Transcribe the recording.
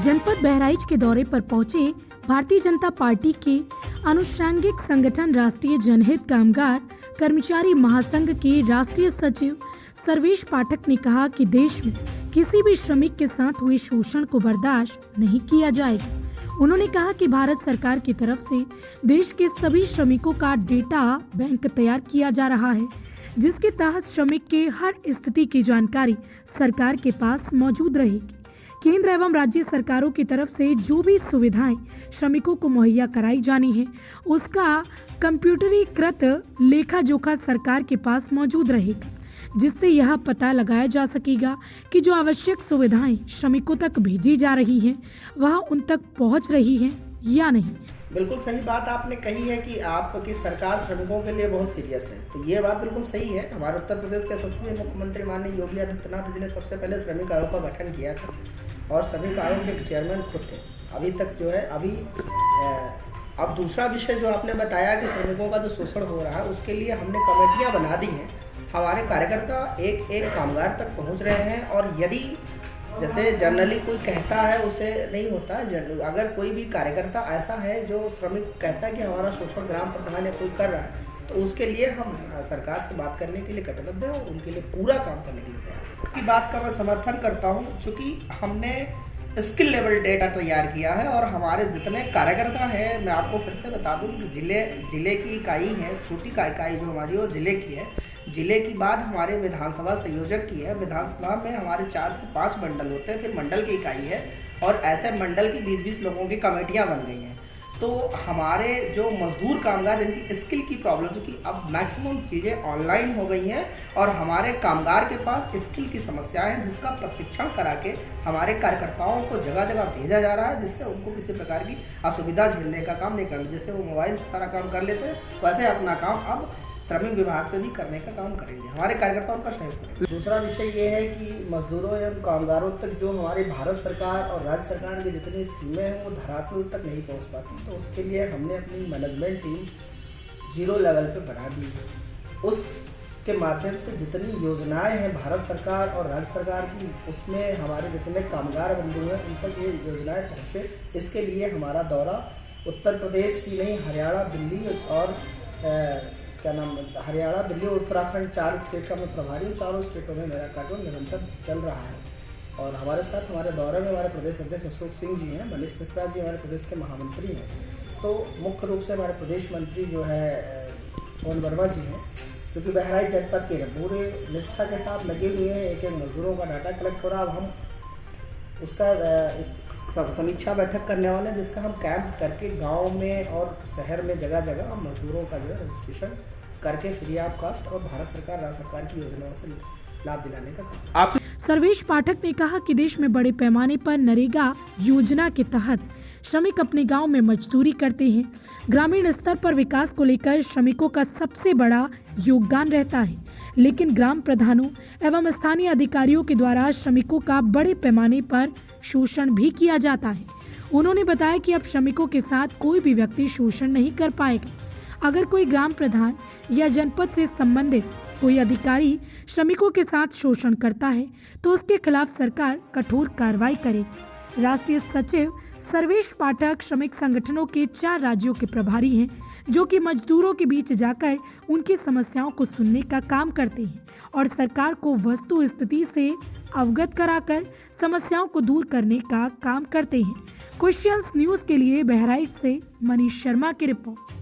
जनपद बहराइच के दौरे पर पहुंचे भारतीय जनता पार्टी के अनुषंगिक संगठन राष्ट्रीय जनहित कामगार कर्मचारी महासंघ के राष्ट्रीय सचिव सर्वेश पाठक ने कहा कि देश में किसी भी श्रमिक के साथ हुए शोषण को बर्दाश्त नहीं किया जाएगा। उन्होंने कहा कि भारत सरकार की तरफ से देश के सभी श्रमिकों का डेटा बैंक तैयार किया जा रहा है, जिसके तहत श्रमिक के हर स्थिति की जानकारी सरकार के पास मौजूद रहेगी। केंद्र एवं राज्य सरकारों की तरफ से जो भी सुविधाएं श्रमिकों को मुहैया कराई जानी है, उसका कंप्यूटरीकृत लेखा जोखा सरकार के पास मौजूद रहेगा, जिससे यह पता लगाया जा सकेगा कि जो आवश्यक सुविधाएं श्रमिकों तक भेजी जा रही हैं, वह उन तक पहुंच रही हैं या नहीं। बिल्कुल सही बात आपने कही है कि आपकी सरकार श्रमिकों के लिए बहुत सीरियस है, तो ये बात बिल्कुल सही है। हमारे उत्तर प्रदेश के यशस्वी मुख्यमंत्री माननीय योगी आदित्यनाथ जी ने सबसे पहले श्रमिक आयोग का गठन किया था और श्रमिक आयोग के चेयरमैन खुद थे। अभी तक जो है अब दूसरा विषय जो आपने बताया कि श्रमिकों का जो शोषण हो रहा है, उसके लिए हमने कमेटियाँ बना दी हैं। हमारे कार्यकर्ता एक एक कामगार तक पहुँच रहे हैं और यदि जैसे जनरली कोई कहता है उसे नहीं होता, अगर कोई भी कार्यकर्ता ऐसा है जो श्रमिक कहता है कि हमारा शोषण ग्राम प्रधान या कोई कर रहा है, तो उसके लिए हम सरकार से बात करने के लिए कटिबद्ध हैं और उनके लिए पूरा काम करने के लिए तैयार की बात का मैं समर्थन करता हूँ, क्योंकि हमने स्किल लेवल डेटा तैयार किया है और हमारे जितने कार्यकर्ता हैं, मैं आपको फिर से बता दूं कि जिले की इकाई है, छोटी इकाई जो हमारी वो जिले की है। जिले की बाद हमारे विधानसभा संयोजक की है। विधानसभा में हमारे 4 से 5 मंडल होते हैं, फिर मंडल की इकाई है और ऐसे मंडल की 20-20 लोगों की कमेटियां बन गई हैं। तो हमारे जो मजदूर कामगार जिनकी स्किल की प्रॉब्लम, क्योंकि अब मैक्सिमम चीज़ें ऑनलाइन हो गई हैं और हमारे कामगार के पास स्किल की समस्या है, जिसका प्रशिक्षण करा के हमारे कार्यकर्ताओं को जगह जगह भेजा जा रहा है, जिससे उनको किसी प्रकार की असुविधा झेलने का काम नहीं करना। जैसे वो मोबाइल से सारा काम कर लेते हैं, वैसे अपना काम अब श्रमिक विभाग से भी करने का काम करेंगे। हमारे कार्यकर्ताओं का सहयोग करेंगे। दूसरा विषय ये है कि मजदूरों एवं कामगारों तक जो हमारी भारत सरकार और राज्य सरकार की जितनी स्कीमें हैं वो धरातल तक नहीं पहुंच पाती, तो उसके लिए हमने अपनी मैनेजमेंट टीम 0 लेवल पे बढ़ा दी है। उसके माध्यम से जितनी योजनाएं हैं भारत सरकार और राज्य सरकार की, उसमें हमारे जितने कामगार बंधु हैं उन तक ये योजनाएं पहुँचे। इसके लिए हमारा दौरा उत्तर प्रदेश की नहीं, हरियाणा, दिल्ली और हरियाणा, दिल्ली और उत्तराखंड 4 स्टेट का मैं प्रभारी हूँ। 4 स्टेटों में मेरा कार्यक्रम निरंतर चल रहा है और हमारे साथ हमारे दौरे में हमारे प्रदेश अध्यक्ष अशोक सिंह जी हैं, मनीष मिश्रा जी हमारे प्रदेश के महामंत्री हैं, तो मुख्य रूप से हमारे प्रदेश मंत्री जो है पवन वर्मा जी हैं, क्योंकि बहराइच जनपद के पूरे निष्ठा के साथ लगे हुए हैं। एक एक मजदूरों का डाटा कलेक्ट हो रहा है। अब हम उसका समीक्षा बैठक करने वाले हैं, जिसका हम कैंप करके गांव में और शहर में जगह जगह हम मजदूरों का जो है रजिस्ट्रेशन करके फ्री ऑफ कास्ट और भारत सरकार राज्य सरकार की योजनाओं से लाभ दिलाने का काम। सर्वेश पाठक ने कहा कि देश में बड़े पैमाने पर नरेगा योजना के तहत श्रमिक अपने गांव में मजदूरी करते हैं। ग्रामीण स्तर पर विकास को लेकर श्रमिकों का सबसे बड़ा योगदान रहता है, लेकिन ग्राम प्रधानों एवं स्थानीय अधिकारियों के द्वारा श्रमिकों का बड़े पैमाने पर शोषण भी किया जाता है। उन्होंने बताया कि अब श्रमिकों के साथ कोई भी व्यक्ति शोषण नहीं कर पाएगा। अगर कोई ग्राम प्रधान या जनपद से संबंधित कोई अधिकारी श्रमिकों के साथ शोषण करता है तो उसके खिलाफ सरकार कठोर कार्रवाई करेगी। राष्ट्रीय सचिव सर्वेश पाठक श्रमिक संगठनों के 4 राज्यों के प्रभारी हैं, जो कि मजदूरों के बीच जाकर उनकी समस्याओं को सुनने का काम करते हैं और सरकार को वस्तु स्थिति से अवगत कराकर समस्याओं को दूर करने का काम करते हैं। क्वेश्चंस न्यूज के लिए बहराइच से मनीष शर्मा की रिपोर्ट।